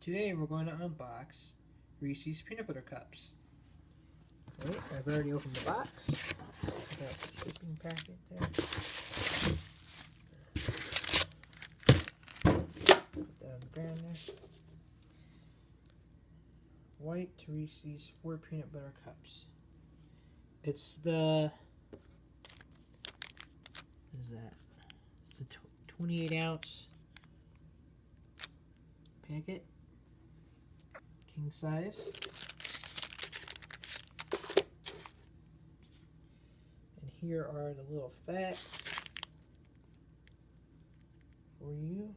Today we're going to unbox Reese's peanut butter cups. Wait, I've already opened the box. Got the shipping packet there. Put that on the ground there. White Reese's 4 peanut butter cups. It's the, what is that? It's a 28 ounce packet. King size. And here are the little facts for you.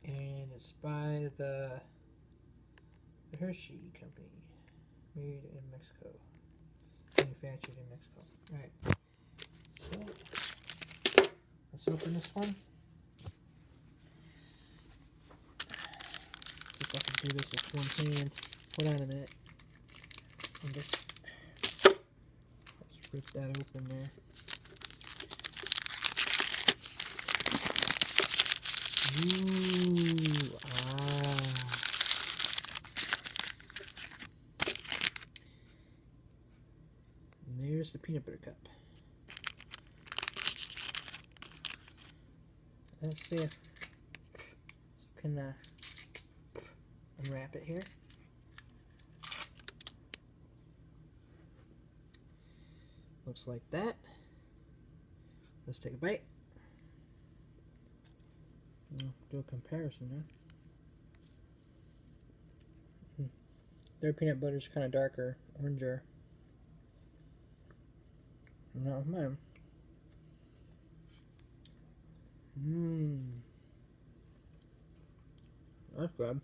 And it's by the Hershey Company, made in Mexico, manufactured in Mexico. Alright, so let's open this one. See if I can do this with one hand. Hold on a minute. And just let's rip that open there. Ooh, And there's the peanut butter cup. Let's see if I can unwrap it here. Looks like that. Let's take a bite. Do a comparison now. Their peanut butter is kind of darker, oranger. Not with mine. That's good.